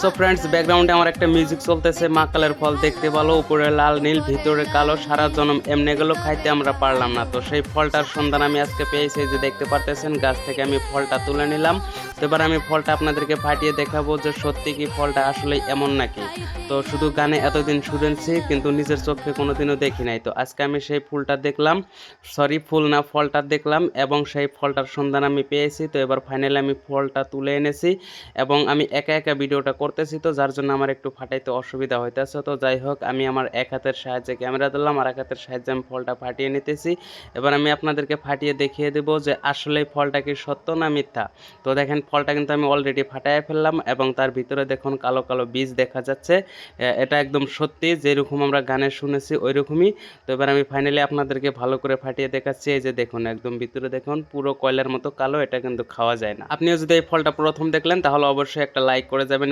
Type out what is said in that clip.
So friends, ব্যাকগ্রাউন্ডে আমার একটা মিউজিক চলতেছে। মাকালের ফল দেখতে ভালো, উপরে লাল নীল ভিতরে কালো, সারা জনম এমনি গেলো, খাইতে আমরা পারলাম না। তো সেই ফলটার সন্ধান আমি আজকে পেয়েছি। এই যে দেখতে পারতেছেন, গাছ থেকে আমি ফলটা তুলে নিলাম। তো এবার আমি ফলটা আপনাদেরকে ফাটিয়ে দেখাবো যে সত্যি কি ফলটা আসলে এমন নাকি। তো শুধু গানে এতদিন শুনেছি, কিন্তু নিজের চোখে কোনোদিনও দেখি নাই। তো আজকে আমি সেই ফুলটা দেখলাম, সরি ফুল না, ফলটা দেখলাম এবং সেই ফলটার সন্ধান আমি পেয়েছি। তো এবার ফাইনালি আমি ফলটা তুলে এনেছি এবং আমি একা একা ভিডিওটা করতেছি, তো যার জন্য আমার একটু ফাটাইতে অসুবিধা হইতেছে। তো যাই হোক, আমি আমার এক হাতের সাহায্যে ক্যামেরা ধরলাম, আর এক হাতের সাহায্যে আমি ফলটা ফাটিয়ে নিতেছি। এবার আমি আপনাদেরকে ফাটিয়ে দেখিয়ে দেবো যে আসলে ফলটা কি সত্য না মিথ্যা। তো দেখেন, ফলটা কিন্তু আমি অলরেডি ফাটাইয়া ফেললাম এবং তার ভিতরে দেখুন কালো কালো বীজ দেখা যাচ্ছে। এটা একদম সত্যি, যেরকম আমরা গানে শুনেছি ওই রকমই। তো এবার আমি ফাইনালি আপনাদেরকে ভালো করে ফাটিয়ে দেখাচ্ছি। এই যে দেখুন, একদম ভিতরে দেখুন পুরো কয়লার মতো কালো, এটা কিন্তু খাওয়া যায় না। আপনিও যদি এই ফলটা প্রথম দেখলেন তাহলে অবশ্যই একটা লাইক করে যাবেন।